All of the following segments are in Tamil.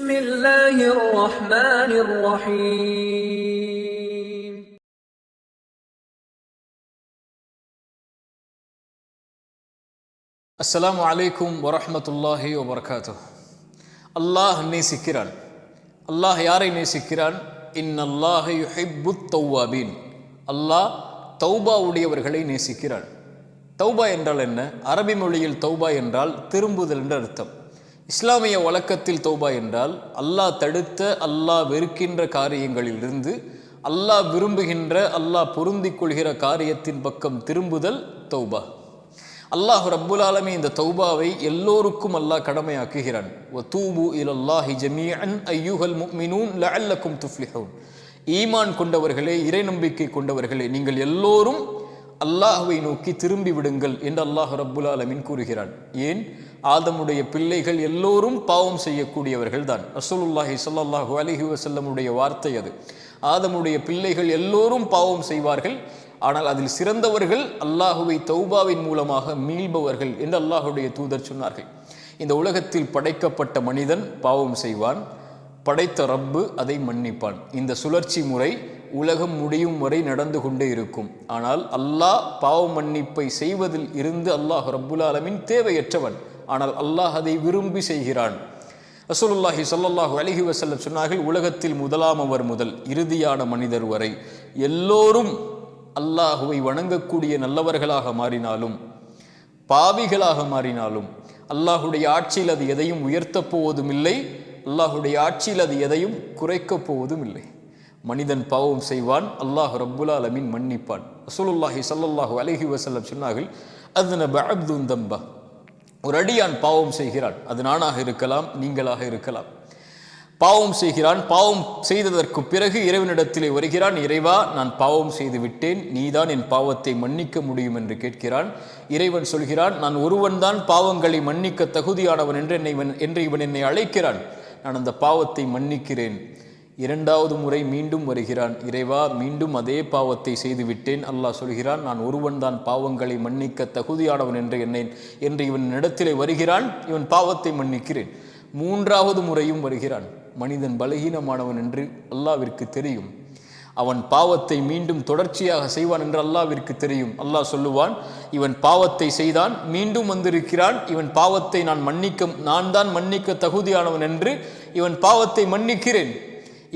بسم الله الرحمن الرحيم السلام عليكم ورحمة الله وبركاته. அல்லாஹ் நேசிக்கிறான். அல்லாஹ் யாரை நேசிக்கிறான்? இன்னல்லாஹ யுஹிப்புத் தவ்வாபீன். அல்லாஹ் தௌபா உடையவர்களை நேசிக்கிறான். தௌபா என்றால் என்ன? அரபி மொழியில் தௌபா என்றால் திரும்புதல் என்ற அர்த்தம். இஸ்லாமிய வழக்கத்தில் தௌபா என்றால் அல்லாஹ் தடுத்த, அல்லாஹ் வெறுக்கின்ற காரியங்களிலிருந்து அல்லாஹ் விரும்புகின்ற, அல்லாஹ் பொருந்திக் கொள்கிற காரியத்தின் பக்கம் திரும்புதல் தௌபா. அல்லாஹ் ரப்புல் ஆலமீன் இந்த தௌபாவை எல்லோருக்கும் அல்லாஹ் கடமையாக்குகிறான். வதூபு இலல்லாஹி ஜமீஅன் அய்யுஹல் முஃமினூன் லஅல்லக்கும் துஃப்லிஹூன். ஈமான் கொண்டவர்களே, இறை நம்பிக்கை கொண்டவர்களே, நீங்கள் எல்லோரும் அல்லாஹ்வை நோக்கி திரும்பி விடுங்கள் என்று அல்லாஹ் ரப்புல் ஆலமீன் கூறுகிறான். ஏன்? ஆதமுடைய பிள்ளைகள் எல்லோரும் பாவம் செய்யக்கூடியவர்கள் தான். ரசூலுல்லாஹி ஸல்லல்லாஹு அலைஹி வஸல்லமுடைய வார்த்தை அது. ஆதமுடைய பிள்ளைகள் எல்லோரும் பாவம் செய்வார்கள், ஆனால் அதில் சிறந்தவர்கள் அல்லாஹுவை தௌபாவின் மூலமாக மீள்பவர்கள் என்று அல்லாஹுடைய தூதர் சொன்னார்கள். இந்த உலகத்தில் படைக்கப்பட்ட மனிதன் பாவம் செய்வான், படைத்த ரப்பு அதை மன்னிப்பான். இந்த சுழற்சி முறை உலகம் முடியும் வரை நடந்து கொண்டே இருக்கும். ஆனால் அல்லாஹ் பாவ மன்னிப்பை செய்வதில் இருந்து அல்லாஹ் ரப்புல் ஆலமீன் தேவையற்றவன். ஆனால் அல்லாஹ் அதை விரும்பி செய்கிறான். ரசூலுல்லாஹி ஸல்லல்லாஹு அலைஹி வஸல்லம் சொன்னார்கள், உலகத்தில் முதலாமவர் முதல் இறுதியான மனிதர் வரை எல்லோரும் அல்லாஹுவை வணங்கக்கூடிய நல்லவர்களாக மாறினாலும் பாவிகளாக மாறினாலும் அல்லாஹுடைய ஆட்சியில் அது எதையும் உயர்த்தப் போவதும் இல்லை, அல்லாஹுடைய ஆட்சியில் அது எதையும் குறைக்கப் போவதும் இல்லை. மனிதன் பாவம் செய்வான், அல்லாஹ் ரப்புல் ஆலமீன் மன்னிப்பான். ரசூலுல்லாஹி ஸல்லல்லாஹு அலைஹி வஸல்லம் சொன்னார்கள், அத்னப அப்துன் தம்பா. ஒரு அடியான் பாவம் செய்கிறான், அது நானாக இருக்கலாம், நீங்களாக இருக்கலாம். பாவம் செய்கிறான், பாவம் செய்ததற்கு பிறகு இறைவனிடத்திலே வருகிறான். இறைவா, நான் பாவம் செய்து விட்டேன், நீதான் என் பாவத்தை மன்னிக்க முடியும் என்று கேட்கிறான். இறைவன் சொல்கிறான், நான் ஒருவன் தான் பாவங்களை மன்னிக்க தகுதியானவன் என்று இவன் என்னை அழைக்கிறான், நான் அந்த பாவத்தை மன்னிக்கிறேன். இரண்டாவது முறை மீண்டும் வருகிறான். இறைவா, மீண்டும் அதே பாவத்தை செய்து விட்டேன். அல்லாஹ் சொல்கிறான், நான் ஒருவன் தான் பாவங்களை மன்னிக்க தகுதியானவன் என்று இவன் இடத்திலே வருகிறான், இவன் பாவத்தை மன்னிக்கிறேன். மூன்றாவது முறையும் வருகிறான். மனிதன் பலகீனமானவன் என்று அல்லாஹ்விற்கு தெரியும். அவன் பாவத்தை மீண்டும் தொடர்ச்சியாக செய்வான் என்று அல்லாஹ்விற்கு தெரியும். அல்லாஹ் சொல்லுவான், இவன் பாவத்தை செய்தான், மீண்டும் வந்திருக்கிறான், இவன் பாவத்தை நான் தான் மன்னிக்க தகுதியானவன் என்று இவன் பாவத்தை மன்னிக்கிறேன்.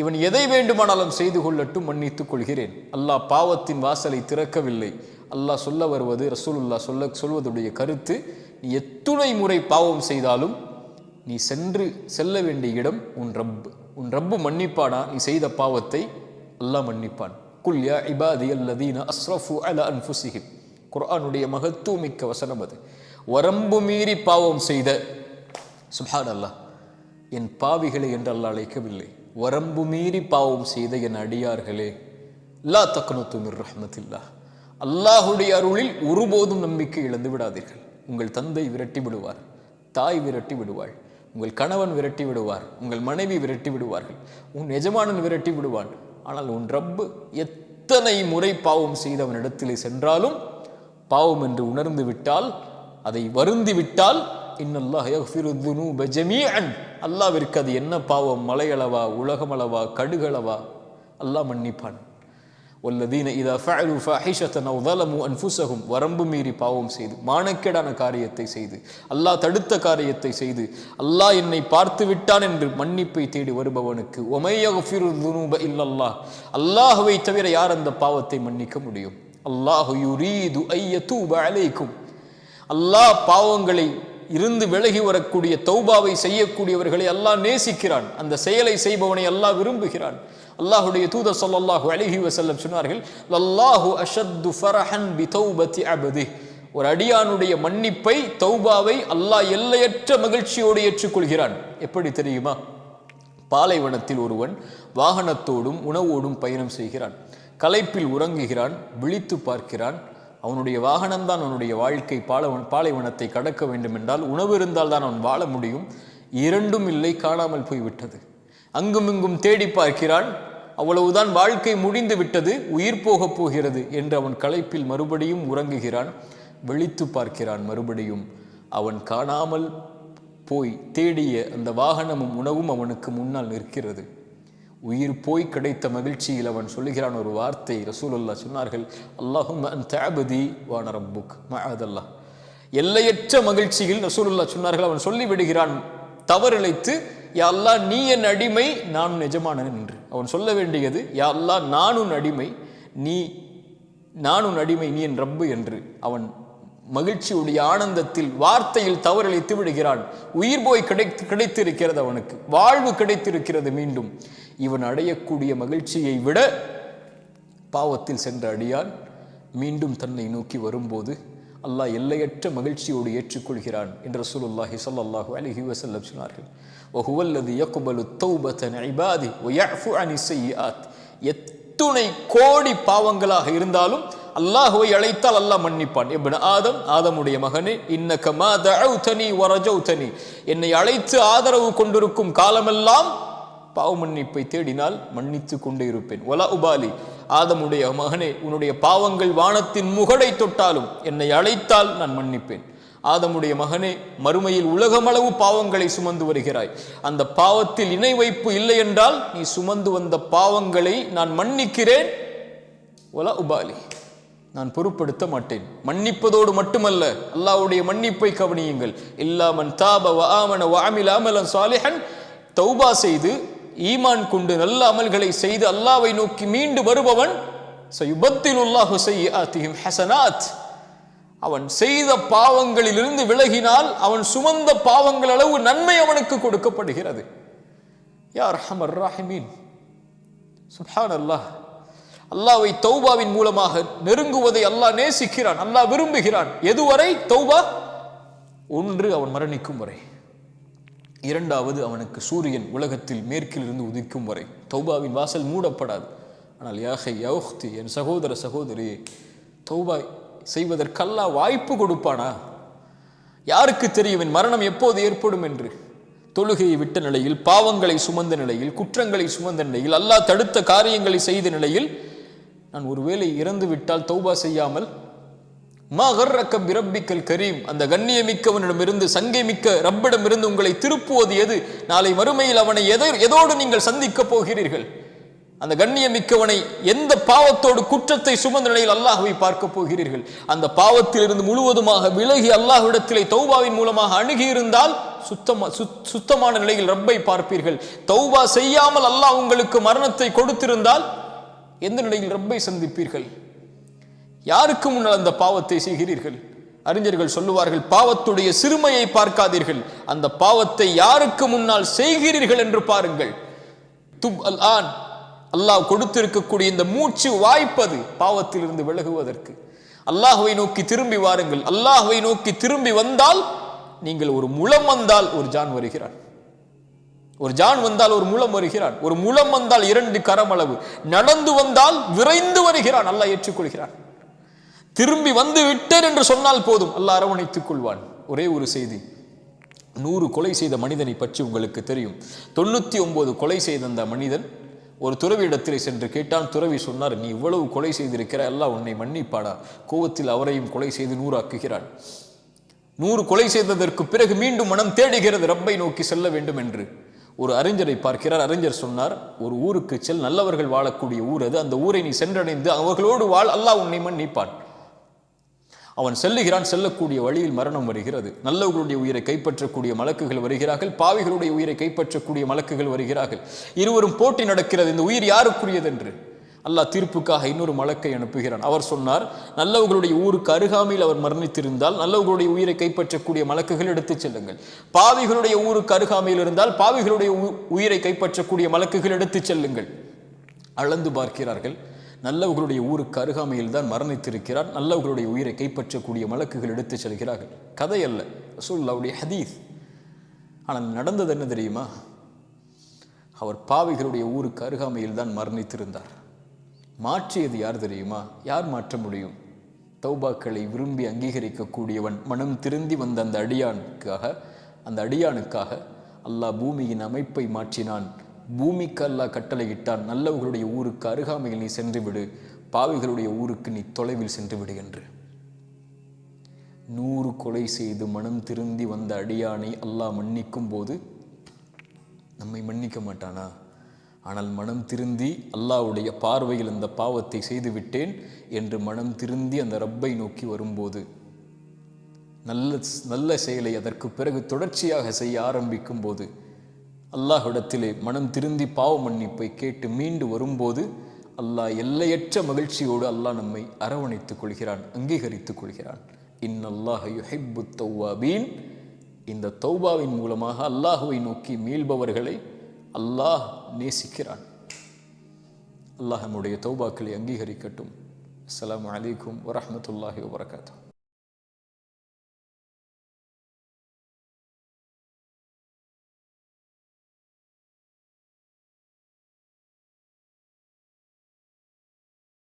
இவன் எதை வேண்டுமானாலும் செய்து கொள்ளட்டும், மன்னித்துக் கொள்கிறேன். அல்லாஹ் பாவத்தின் வாசலை திறக்கவில்லை. அல்லாஹ் சொல்ல வருவது, ரசூலுல்லாஹ் சொல்வதுடைய கருத்து, நீ எத்துணை முறை பாவம் செய்தாலும் நீ செல்ல வேண்டிய இடம் உன் ரப்பு மன்னிப்பானா? நீ செய்த பாவத்தை அல்லாஹ் மன்னிப்பான். குல் யா இபாதியல்லதீன அஸ்ரஃபு அலா அன்ஃபுஸிஹிம். குர்ஆனுடைய மகத்துவமிக்க வசனம் அது. வரம்பு மீறி பாவம் செய்த, சுப்ஹானல்லாஹ், என் பாவிகளை என்று அல்லாஹ் அழைக்கவில்லை. வரம்பு மீறி பாவம் செய்த என் அடியார்களே, லா தக்னது மிர் ரஹ்மத்தில்லாஹ், அல்லாஹுடைய அருளில் ஒருபோதும் நம்பிக்கை இழந்து விடாதீர்கள். உங்கள் தந்தை விரட்டி விடுவார், தாய் விரட்டி விடுவாள், உங்கள் கணவன் விரட்டி விடுவார், உங்கள் மனைவி விரட்டி விடுவார்கள், உன் எஜமானன் விரட்டி விடுவான். ஆனால் உன் ரப்பு எத்தனை முறை பாவம் செய்தவனிடத்திலே சென்றாலும் பாவம் என்று உணர்ந்து விட்டால், அதை வருந்தி விட்டால், இன்னல்லாஹ் யக்ஃபிரு துனூப ஜமீஅன், அல்லாஹ்விற்கு அது என்ன பாவம், மலையளவா, உலகமளவா, கடுகளவா, அல்லாஹ் மன்னிப்பான். வல்லதீன இதா ஃபஅலு ஃபாஹிஷத்தன் அவ் ஸலமு அன்ஃபுஸஹும், வரம்பு மீறி பாவம் செய்து, மானக்கேடான காரியத்தை செய்து, அல்லாஹ் தடுத்த காரியத்தை செய்து, அல்லாஹ் என்னை பார்த்து விட்டான் என்று மன்னிப்பை தேடி வருபவனுக்கு வமை யக்ஃபிரு துனூப இல்லல்லாஹ், அல்லாஹ்வை தவிர யார் அந்த பாவத்தை மன்னிக்க முடியும்? அல்லாஹு யுரீது ஐயதூப அலைக்கும், அல்லாஹ் பாவங்களை இருந்து விலகி வரக்கூடிய தௌபாவை செய்யக்கூடியவர்களை அல்லாஹ் நேசிக்கிறான். அந்த செயலை செய்பவனை அல்லாஹ் விரும்புகிறான். அல்லாஹுடைய தூதர் ஸல்லல்லாஹு அலைஹி வஸல்லம் சொன்னார்கள், லல்லாஹு அஷத்து ஃபரஹன் பி தௌபதி அப்திஹ். ஒரு அடியானுடைய மன்னிப்பை, தௌபாவை அல்லாஹ் எல்லையற்ற மகிழ்ச்சியோடு ஏற்றுக்கொள்கிறான். எப்படி தெரியுமா? பாலைவனத்தில் ஒருவன் வாகனத்தோடும் உணவோடும் பயணம் செய்கிறான். களைப்பில் உறங்குகிறான், விழித்து பார்க்கிறான். அவனுடைய வாகனம்தான் அவனுடைய வாழ்க்கை. பாலைவனத்தை கடக்க வேண்டும் என்றால் உணவு இருந்தால் தான் அவன் வாழ முடியும். இரண்டும் இல்லை, காணாமல் போய்விட்டது. அங்கும் இங்கும் தேடி பார்க்கிறான், அவ்வளவுதான், வாழ்க்கை முடிந்து விட்டது, உயிர் போகப் போகிறது என்று அவன் களைப்பில் மறுபடியும் உறங்குகிறான். விழித்து பார்க்கிறான், மறுபடியும் அவன் காணாமல் போய் தேடிய அந்த வாகனமும் உணவும் அவனுக்கு முன்னால் நிற்கிறது. உயிர் போய் கிடைத்த மகிழ்ச்சியில் அவன் சொல்லுகிறான் ஒரு வார்த்தை. ரசூலுல்லாஹ் சொன்னார்கள், அல்லாஹும்ம அன்த அப்தி வ அன ரப்புக் மஅதல்லாஹ். எல்லையற்ற மகிழ்ச்சியில் ரசூலுல்லாஹ் சொன்னார்கள், அவன் சொல்லிவிடுகிறான் தவறிழைத்து, யா அல்லாஹ் நீ என் அடிமை நான் எஜமானன் என்று. அவன் சொல்ல வேண்டியது, யா அல்லாஹ் நான் உன் அடிமை நீ என் ரப்பு என்று. அவன் மகிழ்ச்சியுடைய ஆனந்தத்தில் வார்த்தையில் தவறளித்து விடுகிறான். உயிர் போய் கிடைத்திருக்கிறது, அவனுக்கு வாழ்வு கிடைத்திருக்கிறது. மீண்டும் இவன் அடையக்கூடிய மகிழ்ச்சியை விட பாவத்தில் சென்ற அடியான் மீண்டும் தன்னை நோக்கி வரும்போது அல்லாஹ் எல்லையற்ற மகிழ்ச்சியோடு ஏற்றுக்கொள்கிறான் என்று ரசூலுல்லாஹி ஸல்லல்லாஹு அலைஹி வஸல்லம் சொன்னார்கள். வஹுவல்லதி யக்பலு தௌபத அன் இபாதி வ யஃபு அனி ஸய்யிஆத். எத்துணை கோடி பாவங்களாக இருந்தாலும் அல்லாஹ்வை அழைத்தால் அல்லாஹ் மன்னிப்பான். இப்னு ஆதமுடைய மகனே, இன்னக மா தஅவுதனி வ ரஜௌதனி, என்னை அழைத்து ஆதரவு கொண்டிருக்கும் காலமெல்லாம் பாவ மன்னிப்பை தேடினால் மன்னித்து கொண்டே இருப்பேன். வலா உபாலி, ஆதமுடைய மகனே, உன்னுடைய பாவங்கள் வானத்தின் முகடை தொட்டாலும் என்னை அழைத்தால் நான் மன்னிப்பேன். ஆதமுடைய மகனே, மறுமையில் உலகமளவு பாவங்களை சுமந்து வருகிறாய். அந்த பாவத்தில் இணை வைப்பு இல்லை என்றால் நீ சுமந்து வந்த பாவங்களை நான் மன்னிக்கிறேன். வலா உபாலி, நான் பொருட்படுத்த மாட்டேன். மன்னிப்பதோடு மட்டுமல்ல, அல்லாஹ்வுடைய மன்னிப்பை கவனியுங்கள். இல்லா மன் தாப வ ஆமன வ அமில அமலன் சாலிஹன், தௌபா செய்து ஈமான் கொண்டு நல்ல அமல்களை செய்து அல்லாஹ்வை நோக்கி மீண்டு வருபவன், சயுபத்திலுல்லாஹு ஸய்யிஆத்திஹிம் ஹஸனாத், அவன் செய்த பாவங்களிலிருந்து விலகினால் அவன் சுமந்த பாவங்கள் அளவு நன்மை அவனுக்கு கொடுக்கப்படுகிறது. யா அர்ஹமர் ராஹிமீன். சுப்ஹானல்லாஹ். அல்லாஹ்வை தௌபாவின் மூலமாக நெருங்குவதை அல்லாஹ் நேசிக்கிறான், அல்லாஹ் விரும்புகிறான். எதுவரை தௌபா? ஒன்று, அவன் மரணிக்கும் வரை. இரண்டாவது, அவனுக்கு சூரியன் உலகத்தில் மேற்கிலிருந்து உதிக்கும் வரை தௌபாவின் வாசல் மூடப்படாது. ஆனால் யாஹை யௌஹ்தி, என் சகோதர சகோதரியே, தௌபா செய்வதற்கு அல்லாஹ் வாய்ப்பு கொடுப்பானா? யாருக்கு தெரியும் என் மரணம் எப்போது ஏற்படும் என்று? தொழுகையை விட்ட நிலையில், பாவங்களை சுமந்த நிலையில், குற்றங்களை சுமந்த நிலையில், அல்லாஹ் தடுத்த காரியங்களை செய்த நிலையில் நான் ஒருவேளை இறந்து விட்டால் தௌபா செய்யாமல், மா கர்ரக பிரப்பிக்கல் கரீம், அந்த கண்ணியமிக்கவனிடமிருந்து, சங்கை மிக்க ரப்பிடமிருந்து உங்களை திருப்புவது எது? நாளை மறுமையில் அவனை எதோடு நீங்கள் சந்திக்க போகிறீர்கள்? அந்த கண்ணியமிக்கவனை எந்த பாவத்தோடு, குற்றத்தை சுமந்த நிலையில் அல்லாஹ்வை பார்க்க போகிறீர்கள்? அந்த பாவத்திலிருந்து முழுவதுமாக விலகி அல்லாஹ்விடத்திலே தௌபாவின் மூலமாக அணுகி இருந்தால் சுத்தமான நிலையில் ரப்பை பார்ப்பீர்கள். தௌபா செய்யாமல் அல்லாஹ் உங்களுக்கு மரணத்தை கொடுத்திருந்தால் எந்த நிலையில் ரப்பை சந்திப்பீர்கள்? யாருக்கு முன்னால் அந்த பாவத்தை செய்கிறீர்கள்? அறிஞர்கள் சொல்லுவார்கள், பாவத்துடைய சிறுமையை பார்க்காதீர்கள், அந்த பாவத்தை யாருக்கு முன்னால் செய்கிறீர்கள் என்று பாருங்கள். துப் அல் ஆன், அல்லாஹ் கொடுத்திருக்கக்கூடிய இந்த மூச்சு வாய்ப்பது பாவத்தில் இருந்து விலகுவதற்கு. அல்லாஹ்வை நோக்கி திரும்பி வாருங்கள். அல்லாஹ்வை நோக்கி திரும்பி வந்தால், நீங்கள் ஒரு முழம் வந்தால் ஒரு ஜான் வருகிறான், ஒரு ஜான் வந்தால் ஒரு முழம் வருகிறான், ஒரு முழம் வந்தால் 2 கரமளவு, நடந்து வந்தால் விரைந்து வருகிறான், அல்லாஹ் ஏற்றுக்கொள்கிறான். திரும்பி வந்து விட்டேன் என்று சொன்னால் போதும், அல்லாஹ் அரவணைத்துக் கொள்வான். ஒரே ஒரு செய்தி, 100 கொலை செய்த மனிதனை பற்றி உங்களுக்கு தெரியும். 99 கொலை செய்த அந்த மனிதன் ஒரு துறவி இடத்திலே சென்று கேட்டான். துறவி சொன்னார், நீ இவ்வளவு கொலை செய்திருக்கிற, அல்லாஹ் உன்னை மன்னிப்பாடா? கோவத்தில் அவரையும் கொலை செய்து 100 ஆக்குகிறான். 100 கொலை செய்ததற்கு பிறகு மீண்டும் மனம் தேடுகிறது ரப்பை நோக்கி செல்ல வேண்டும் என்று. ஒரு அறிஞரை பார்க்கிறார். அறிஞர் சொன்னார், ஒரு ஊருக்கு செல், நல்லவர்கள் வாழக்கூடிய ஊர் அது, அந்த ஊரை நீ சென்றடைந்து அவர்களோடு வாழ், அல்லாஹ் உன்னை மன்னிப்பான். அவன் செல்லுகிறான். செல்லக்கூடிய வழியில் மரணம் வருகிறது. நல்லவர்களுடைய உயிரை கைப்பற்றக்கூடிய மலக்குகள் வருகிறார்கள், பாவிகளுடைய உயிரை கைப்பற்றக்கூடிய மலக்குகள் வருகிறார்கள். இருவரும் போட்டி நடக்கிறது, இந்த உயிர் யாருக்குரியது என்று. அல்லாஹ் தீர்ப்புக்காக இன்னொரு மலக்கை அனுப்புகிறான். அவர் சொன்னார், நல்லவர்களுடைய ஊருக்கு அருகாமையில் அவர் மரணித்திருந்தால் நல்லவர்களுடைய உயிரை கைப்பற்றக்கூடிய மலக்குகள் எடுத்துச் செல்லுங்கள். பாவிகளுடைய ஊருக்கு அருகாமையில் இருந்தால் பாவிகளுடைய உயிரை கைப்பற்றக்கூடிய மலக்குகள் எடுத்துச் செல்லுங்கள். அளந்து பார்க்கிறார்கள். நல்லவர்களுடைய ஊருக்கு அருகாமையில் தான் மரணித்திருக்கிறார். நல்லவர்களுடைய உயிரை கைப்பற்றக்கூடிய மலக்குகள் எடுத்துச் செல்கிறார்கள். கதை அல்ல, ரசூலுல்லாஹ்வுடைய ஹதீஸ். ஆனால் நடந்தது என்ன தெரியுமா? அவர் பாவிகளுடைய ஊருக்கு அருகாமையில் தான் மரணித்திருந்தார். மாற்றியது யார் தெரியுமா? யார் மாற்ற முடியும்? தௌபாக்களை விரும்பி அங்கீகரிக்கக்கூடியவன், மனம் திருந்தி வந்த அந்த அடியானுக்காக அல்லாஹ் பூமியின் அமைப்பை மாற்றினான். பூமிக்கு அல்லாஹ் கட்டளையிட்டான், நல்லவர்களுடைய ஊருக்கு அருகாமையில் நீ சென்று விடு, பாவிகளுடைய ஊருக்கு நீ தொலைவில் சென்று விடு என்று. 100 கொலை செய்து மனம் திருந்தி வந்த அடியானை அல்லாஹ் மன்னிக்கும் போது நம்மை மன்னிக்க மாட்டானா? ஆனால் மனம் திருந்தி அல்லாஹ்வுடைய பார்வையில் அந்த பாவத்தை செய்து விட்டேன் என்று மனம் திருந்தி அந்த ரப்பை நோக்கி வரும்போது, நல்ல செயலை அதற்கு பிறகு தொடர்ச்சியாக செய்ய ஆரம்பிக்கும் போது, அல்லாஹ்விடத்திலே மனம் திருந்தி பாவ மன்னிப்பை கேட்டு மீண்டு வரும்போது அல்லாஹ் எல்லையற்ற மகிழ்ச்சியோடு அல்லாஹ் நம்மை அரவணைத்துக் கொள்கிறான், அங்கீகரித்துக் கொள்கிறான். இன்னல்லாஹ யுஹிப்புத் தவ்வாபீன். இந்த தௌபாவின் மூலமாக அல்லாஹுவை நோக்கி மீள்பவர்களை அல்லாஹ் நேசிக்கிறான். அல்லாஹ் நம்முடைய தௌபாக்களை அங்கீகரிக்கட்டும். அஸ்ஸலாமு அலைக்கும் வரஹ்மத்துல்லாஹி வபரகாத்துஹு.